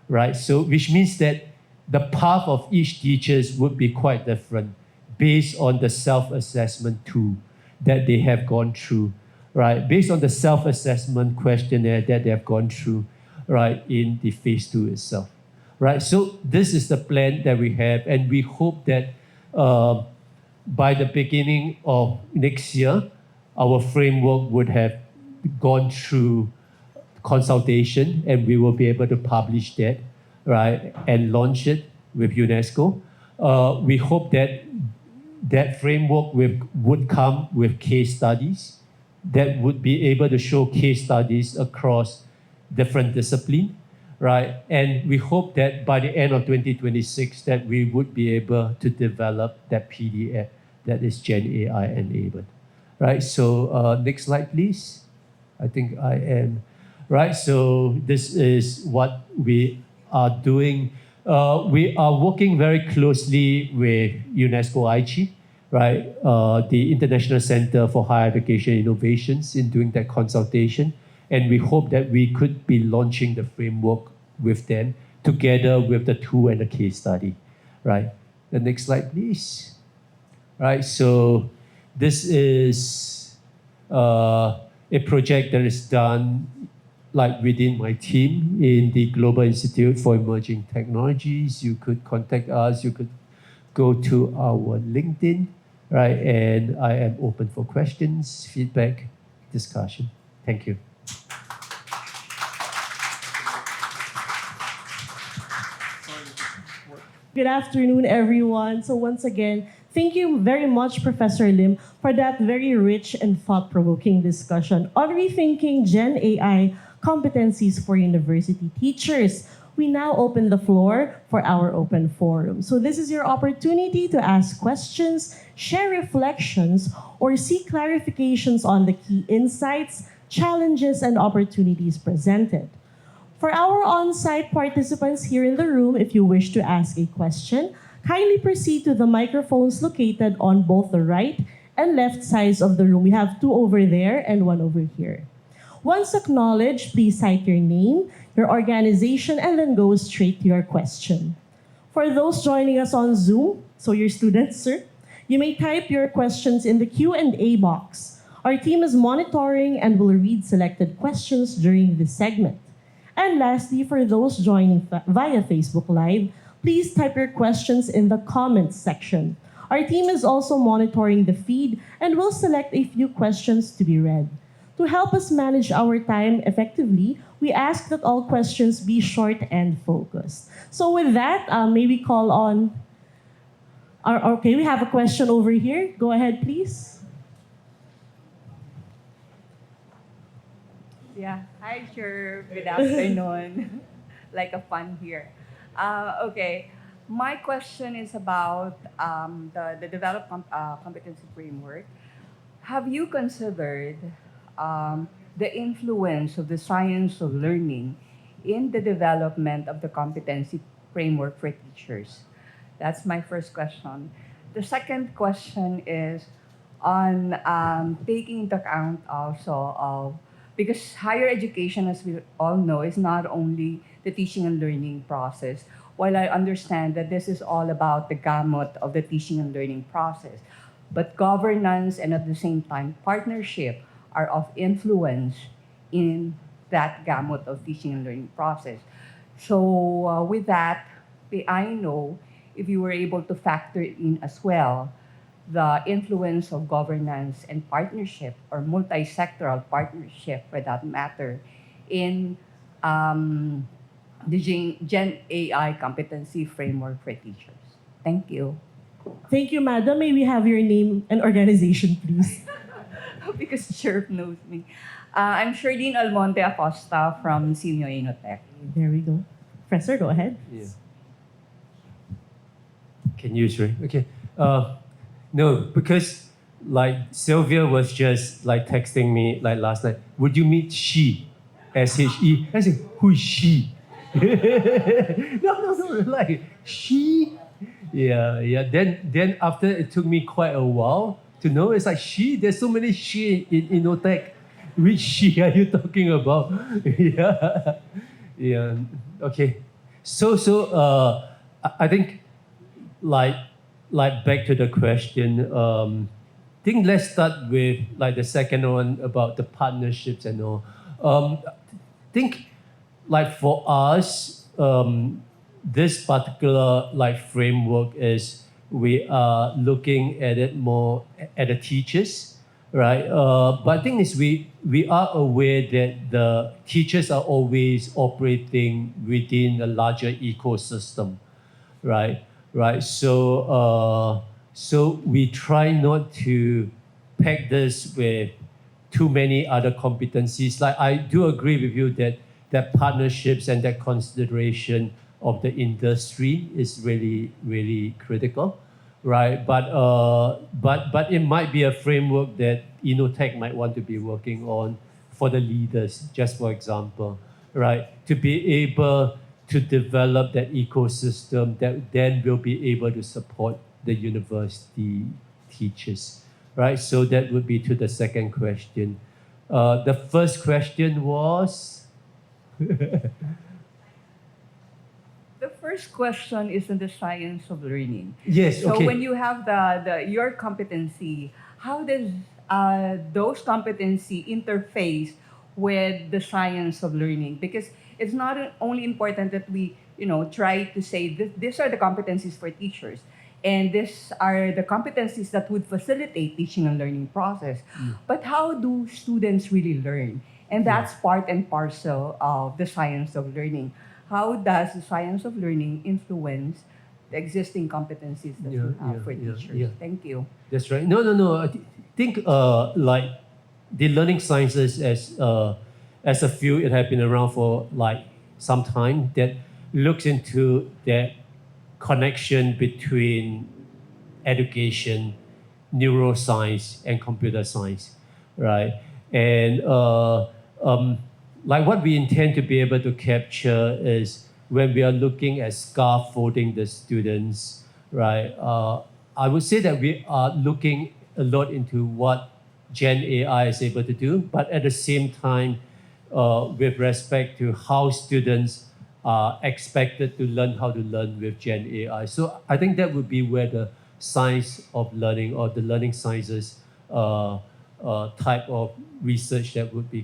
right? So which means that the path of each teacher would be quite different based on the self-assessment tool that they have gone through, right? Based on the self-assessment questionnaire that they have gone through, right, in the phase 2 itself, right? So this is the plan that we have, and we hope that by the beginning of next year, our framework would have gone through consultation, and we will be able to publish that, right, and launch it with UNESCO. We hope that that framework would come with case studies that would be able to show case studies across different disciplines, right? And we hope that by the end of 2026 that we would be able to develop that PDF that is Gen AI enabled, right? So next slide, please. I think I am, right? So this is what we are doing. We are working very closely with UNESCO ICHEI, right? The International Center for Higher Education Innovations in doing that consultation. And we hope that we could be launching the framework with them together with the tool and the case study, right? The next slide, please. Right, so this is a project that is done like within my team in the Global Institute for Emerging Technologies. You could contact us, you could go to our LinkedIn, right? And I am open for questions, feedback, discussion. Thank you. Good afternoon, everyone. So once again, thank you very much, Professor Lim, for that very rich and thought-provoking discussion on rethinking Gen AI competencies for university teachers. We now open the floor for our open forum. So this is your opportunity to ask questions, share reflections, or seek clarifications on the key insights, challenges, and opportunities presented. For our on-site participants here in the room, if you wish to ask a question, kindly proceed to the microphones located on both the right and left sides of the room. We have 2 over there and 1 over here. Once acknowledged, please cite your name, your organization, and then go straight to your question. For those joining us on Zoom, so your students, sir, you may type your questions in the Q&A box. Our team is monitoring and will read selected questions during this segment. And lastly, for those joining via Facebook Live, please type your questions in the comments section. Our team is also monitoring the feed and will select a few questions to be read. To help us manage our time effectively, we ask that all questions be short and focused. So with that, may we call on... Okay, we have a question over here. Go ahead, please. Yeah. Hi, Cher. Good afternoon. Like a fun here. Okay. My question is about the developed competency framework. Have you considered the influence of the science of learning in the development of the competency framework for teachers? That's my first question. The second question is on taking into account also of, because higher education, as we all know, is not only the teaching and learning process. While I understand that this is all about the gamut of the teaching and learning process, but governance and at the same time partnership are of influence in that gamut of teaching and learning process. So with that, I know if you were able to factor in as well the influence of governance and partnership or multi-sectoral partnership for that matter in the Gen AI competency framework for teachers. Thank you. Thank you, madam. May we have your name and organization, please? Because Cher knows me. I'm Sherlene Almonte Acosta from SEAMEO INNOTECH. There we go. Professor, go ahead. Yeah. Can use, right? Okay. No, because like Sylvia was just like texting me like last night. Would you meet she? SHE. I said, who is she? No, like she. Yeah. Then after it took me quite a while to know. It's like she. There's so many she in INNOTECH. Which she are you talking about? Yeah. Okay. So I think like back to the question. Think let's start with like the second one about the partnerships and all. Think like for us, this particular like framework is we are looking at it more at the teachers, right? But I think is we are aware that the teachers are always operating within a larger ecosystem, right? Right. So we try not to pack this with too many other competencies. Like I do agree with you that partnerships and that consideration of the industry is really, really critical, right? But it might be a framework that INNOTECH might want to be working on for the leaders, just for example, right? To be able to develop that ecosystem that then will be able to support the university teachers, right? So that would be to the second question. The first question was? The first question is in the science of learning. Yes, So okay. when you have your competency, how does those competency interface with the science of learning? Because it's not only important that we try to say these are the competencies for teachers, and these are the competencies that would facilitate teaching and learning process. But how do students really learn? And that's part and parcel of the science of learning. How does the science of learning influence the existing competencies that we have for teachers? Thank you. That's right. No. I think like the learning sciences as a field, it has been around for like some time. That looks into that connection between education, neuroscience, and computer science, right? And like what we intend to be able to capture is when we are looking at scaffolding the students, right? I would say that we are looking a lot into what Gen AI is able to do, but at the same time, with respect to how students are expected to learn how to learn with Gen AI. So I think that would be where the science of learning or the learning sciences type of research that would be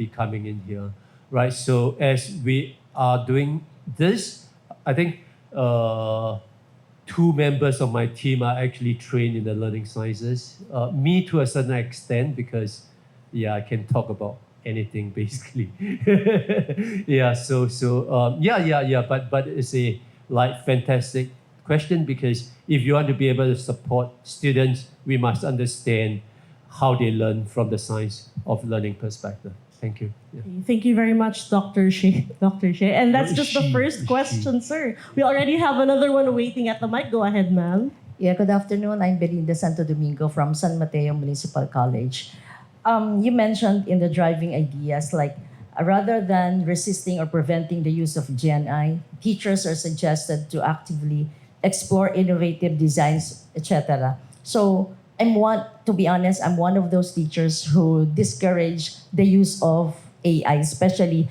coming in here, right? So as we are doing this, I think two members of my team are actually trained in the learning sciences. Me to a certain extent because, I can talk about anything basically. But it's a like fantastic question because if you want to be able to support students, we must understand how they learn from the science of learning perspective. Thank you. Yeah. Thank you very much, Dr. Shea. Dr. Shea. And that's No, just the she- first she. question, sir. We already have another one waiting at the mic. Go ahead, ma'am. Yeah, good afternoon. I'm Belinda Santo Domingo from San Mateo Municipal College. You mentioned in the driving ideas, like rather than resisting or preventing the use of GenAI, teachers are suggested to actively explore innovative designs, etc. So to be honest, I'm one of those teachers who discourage the use of AI, especially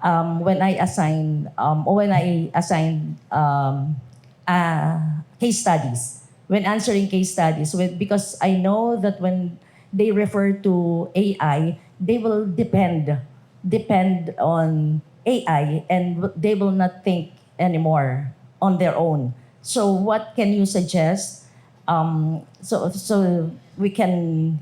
when I assign case studies. When answering case studies, because I know that when they refer to AI, they will depend on AI and they will not think anymore on their own. So what can you suggest so we can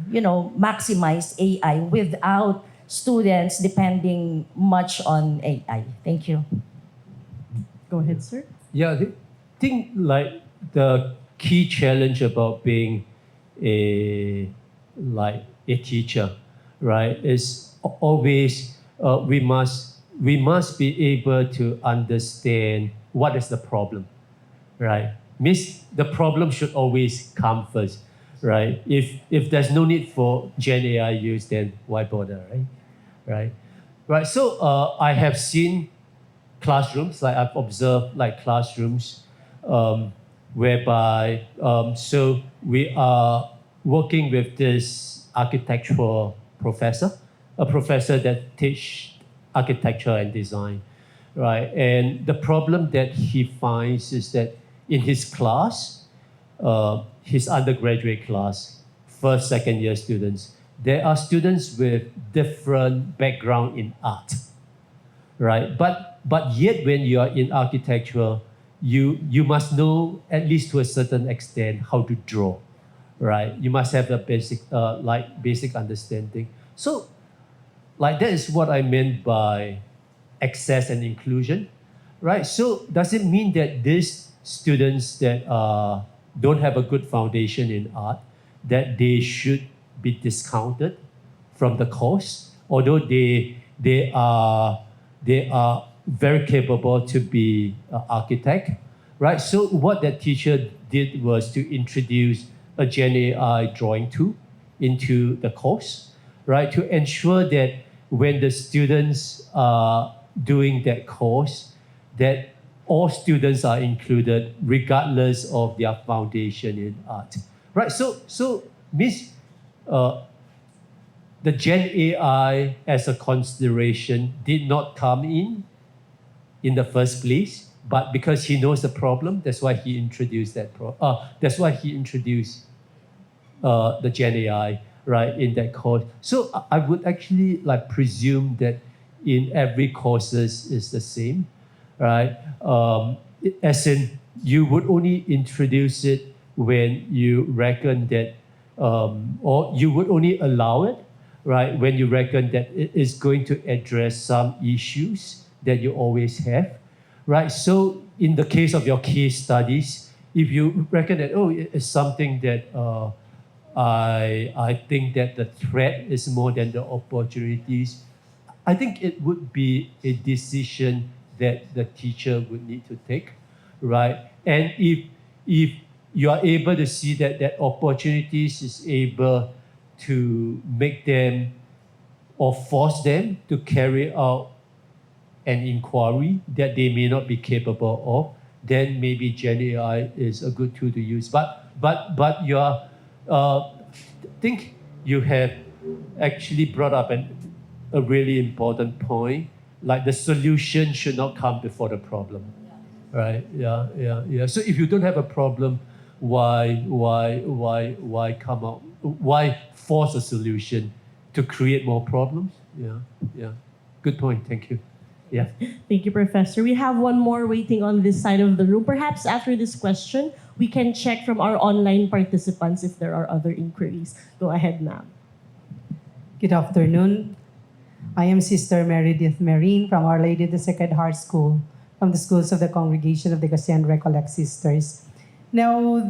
maximize AI without students depending much on AI? Thank you. Go ahead, sir. Yeah, I think like the key challenge about being a teacher, right, is always we must be able to understand what is the problem, right? Means the problem should always come first, right? If there's no need for Gen AI use, then why bother, right? So I have seen classrooms, like I've observed like classrooms whereby so we are working with this architectural professor, a professor that teach architecture and design, right? And the problem that he finds is that in his class, his undergraduate class, first, second year students, there are students with different background in art, right? But yet when you are in architecture, you must know at least to a certain extent how to draw, right? You must have a basic understanding. So like that is what I meant by access and inclusion, right? So does it mean that these students that don't have a good foundation in art, that they should be discounted from the course, although they are very capable to be an architect, right? So what that teacher did was to introduce a Gen AI drawing tool into the course, right? To ensure that when the students are doing that course, that all students are included regardless of their foundation in art, right? So means the Gen AI as a consideration did not come in the first place, but because he knows the problem, that's why he introduced the Gen AI, right, in that course. So I would actually like presume that in every courses is the same, right? As in, you would only introduce it when you reckon that, or you would only allow it, right, when you reckon that it is going to address some issues that you always have, right? So in the case of your case studies, if you reckon that, it's something that I think that the threat is more than the opportunities, I think it would be a decision that the teacher would need to take, right? And if you are able to see that opportunities is able to make them or force them to carry out an inquiry that they may not be capable of, then maybe Gen AI is a good tool to use. But you are, think you have actually brought up a really important point. Like the solution should not come before the problem, right? Yeah. So if you don't have a problem, why come out? Why force a solution to create more problems? Yeah. Good point. Thank you. Yeah. Thank you, Professor. We have one more waiting on this side of the room. Perhaps after this question, we can check from our online participants if there are other inquiries. Go ahead, ma'am. Good afternoon. I am Sister Meredith Marine from Our Lady of the Sacred Heart School, from the Schools of the Congregation of the Casian Recollect Sisters. Now, when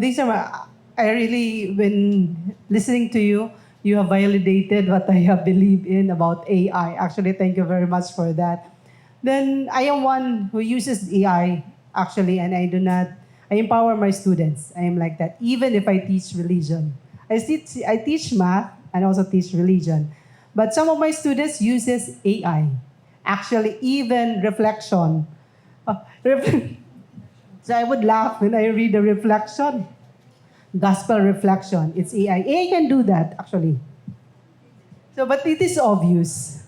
listening to you, You have validated what I have believed in about AI. Actually, thank you very much for that. Then I am one who uses AI, actually, and I empower my students. I am like that, even if I teach religion. I teach math and also teach religion. But some of my students uses AI. Actually, even reflection. So I would laugh when I read the reflection. Gospel reflection. It's AI. AI can do that, actually. So, but it is obvious.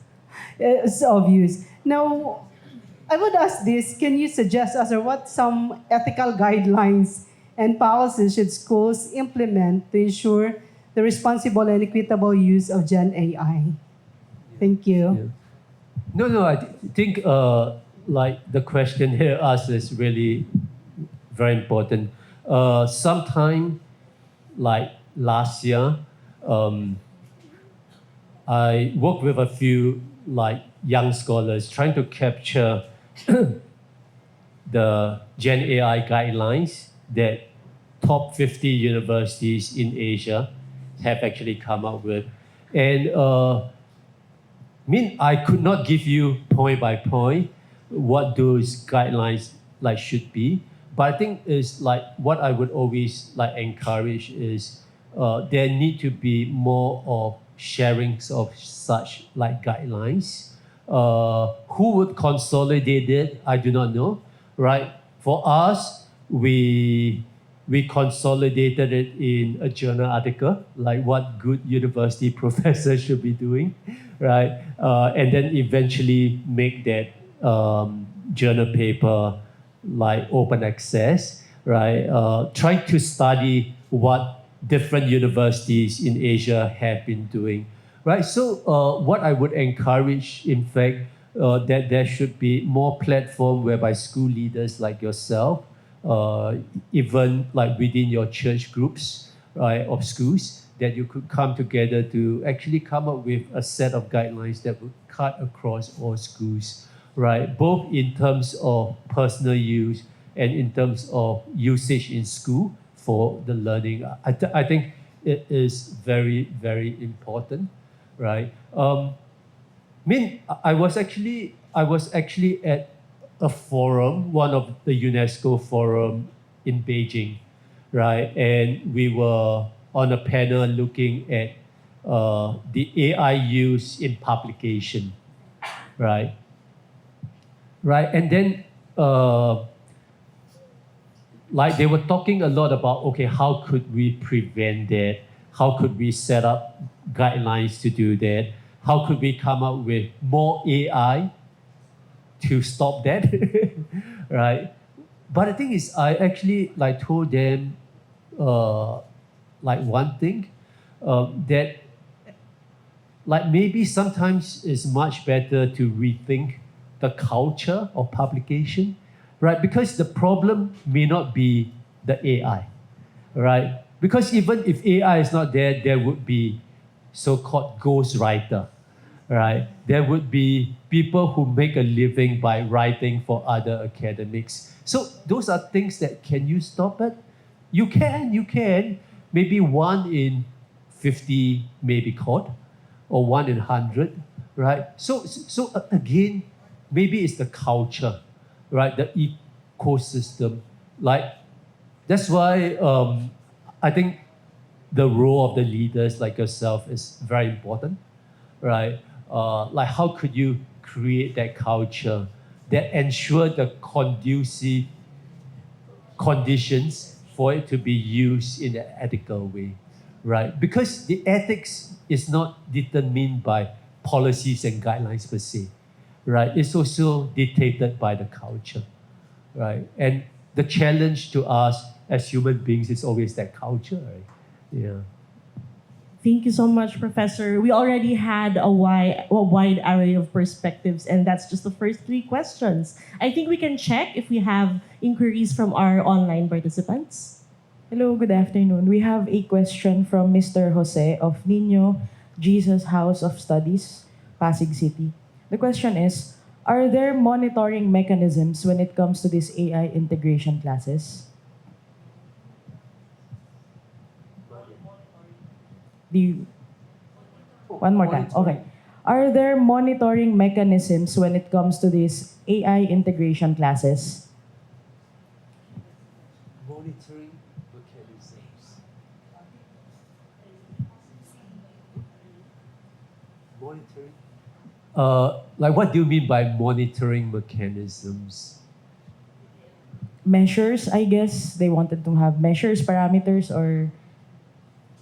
It's obvious. Now, I would ask this, can you suggest us or what some ethical guidelines and policies should schools implement to ensure the responsible and equitable use of Gen AI? Thank you. Yeah. No, I think like the question here asked is really very important. Sometime like last year, I worked with a few like young scholars trying to capture the Gen AI guidelines that top 50 universities in Asia have actually come up with. And I could not give you point by point what those guidelines like should be, but I think is like what I would always like encourage is there need to be more of sharings of such like guidelines. Who would consolidate it? I do not know, right? For us, we consolidated it in a journal article, like what good university professors should be doing, right? And then eventually make that journal paper like open access, right? Try to study what different universities in Asia have been doing, right? So what I would encourage, in fact, that there should be more platform whereby school leaders like yourself, even like within your church groups, right, of schools, that you could come together to actually come up with a set of guidelines that would cut across all schools, right? Both in terms of personal use and in terms of usage in school for the learning. I think it is very, very important, right? I was actually at a forum, one of the UNESCO forum in Beijing, right? And we were on a panel looking at the AI use in publication, right? Right, and then like they were talking a lot about, okay, how could we prevent that? How could we set up guidelines to do that? How could we come up with more AI to stop that, right? But the thing is, I actually like told them like one thing, that like maybe sometimes it's much better to rethink the culture of publication, right? Because the problem may not be the AI, right? Because even if AI is not there, there would be so-called ghostwriter, right? There would be people who make a living by writing for other academics. So those are things that, can you stop it? You can. Maybe 1 in 50 may be caught, or 1 in 100, right? So again, maybe it's the culture, right? The ecosystem. Like, that's why I think the role of the leaders like yourself is very important, right? Like, how could you create that culture that ensure the conducive conditions for it to be used in an ethical way, right? Because the ethics is not determined by policies and guidelines per se, right? It's also dictated by the culture, right? And the challenge to us as human beings is always that culture, right? Yeah. Thank you so much, Professor. We already had a wide array of perspectives, and that's just the first 3 questions. I think we can check if we have inquiries from our online participants. Hello, good afternoon. We have a question from Mr. Jose of Niño Jesus House of Studies, Pasig City. The question is, are there monitoring mechanisms when it comes to these AI integration classes? One more time. Okay. Are there monitoring mechanisms when it comes to these AI integration classes? Monitoring mechanisms. Monitoring? Like what do you mean by monitoring mechanisms? Measures, I guess. They wanted to have measures, parameters, or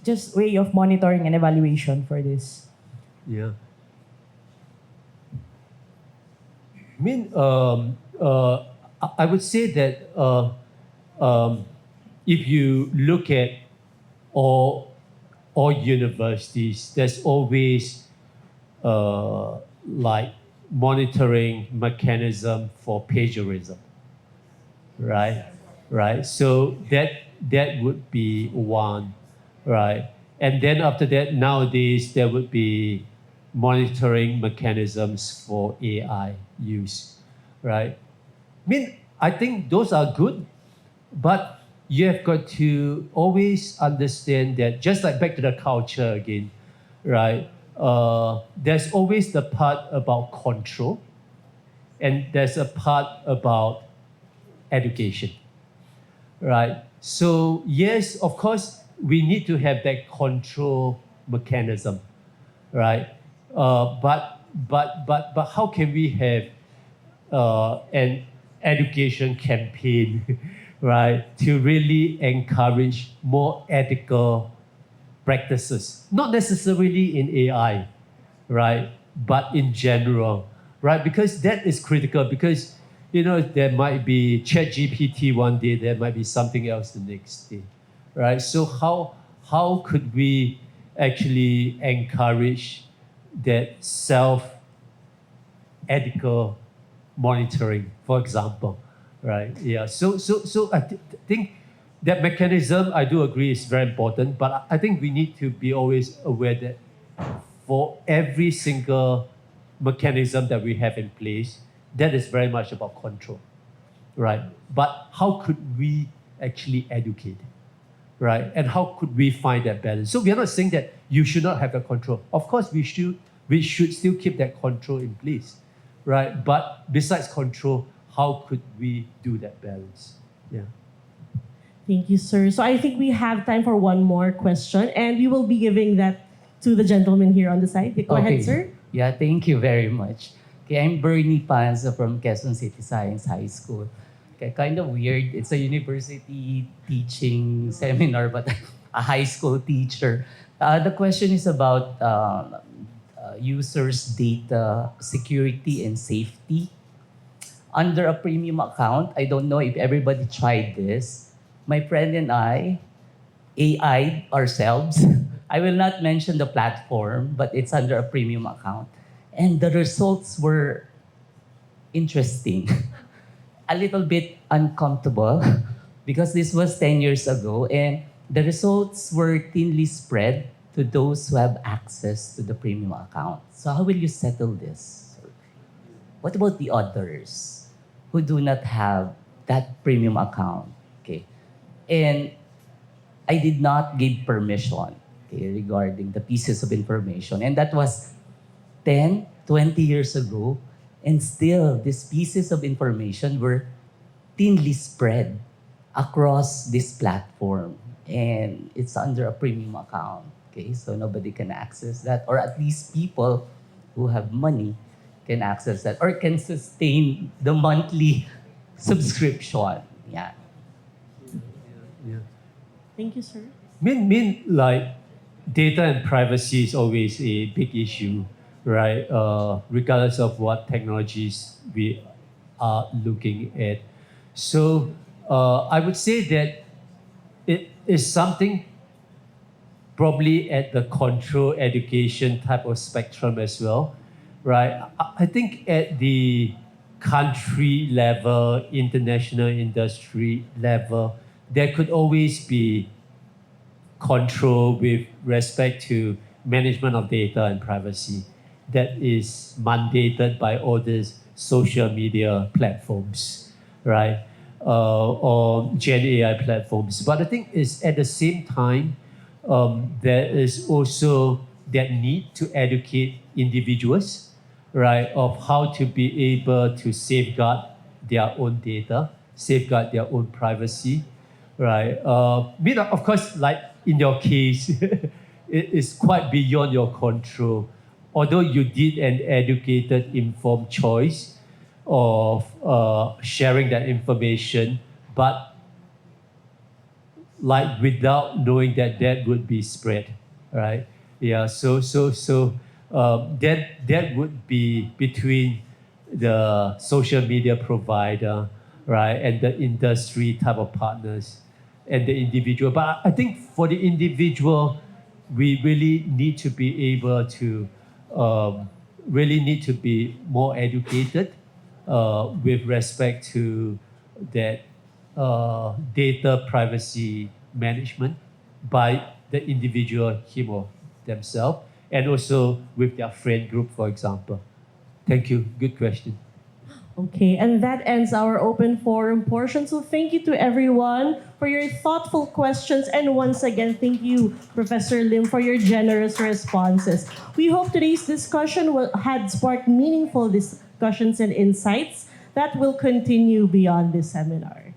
just way of monitoring and evaluation for this. Yeah. I mean, I would say that if you look at all universities, there's always like monitoring mechanism for plagiarism, right? Right. So that would be one, right? And then after that, nowadays there would be monitoring mechanisms for AI use, right? I mean, I think those are good, but you have got to always understand that, just like back to the culture again, right? There's always the part about control, and there's a part about education, right? So yes, of course, we need to have that control mechanism, right? But how can we have an education campaign, right, to really encourage more ethical practices, not necessarily in AI, right, but in general, right? Because that is critical. Because there might be ChatGPT one day, there might be something else the next day, right? So how could we actually encourage that self-ethical monitoring, for example, right? Yeah. So I think that mechanism, I do agree, is very important. But I think we need to be always aware that for every single mechanism that we have in place, that is very much about control, right? But how could we actually educate, right? And how could we find that balance? So we are not saying that you should not have the control. Of course, we should still keep that control in place, right? But besides control, how could we do that balance? Yeah. Thank you, sir. So I think we have time for one more question, and we will be giving that to the gentleman here on the side. Go ahead, sir. Yeah, thank you very much. Okay, I'm 𝗜𝗡𝗂𝗃𝗧𝗃 from Quezon City Science High School. Okay, kind of weird. It's a university teaching seminar, but a high school teacher. The question is about users' data security and safety. Under a premium account, I don't know if everybody tried this. My friend and I AI'd ourselves. I will not mention the platform, but it's under a premium account. And the results were interesting. A little bit uncomfortable because this was 10 years ago, and the results were thinly spread to those who have access to the premium account. So how will you settle this? What about the others who do not have that premium account? Okay. And I did not give permission, okay, regarding the pieces of information. And that was 10, 20 years ago. And still, these pieces of information were thinly spread across this platform. And it's under a premium account. Okay, so nobody can access that. Or at least people who have money can access that or can sustain the monthly subscription. Yeah. Yeah. Thank you, sir. Like data and privacy is always a big issue, right? Regardless of what technologies we are looking at. So I would say that it is something probably at the control education type of spectrum as well, right? I think at the country level, international industry level, there could always be control with respect to management of data and privacy that is mandated by all these social media platforms, right? Or Gen AI platforms. But I think it's at the same time, there is also that need to educate individuals, right, of how to be able to safeguard their own data, safeguard their own privacy, right? Of course, like in your case, it is quite beyond your control. Although you did an educated, informed choice of sharing that information, but like without knowing that that would be spread, right? Yeah. So that would be between the social media provider, right, and the industry type of partners, and the individual. But I think for the individual, we really need to be able to really need to be more educated with respect to that data privacy management by the individual, him or themselves, and also with their friend group, for example. Thank you. Good question. Okay, and that ends our open forum portion. So thank you to everyone for your thoughtful questions. And once again, thank you, Professor Lim, for your generous responses. We hope today's discussion had sparked meaningful discussions and insights that will continue beyond this seminar.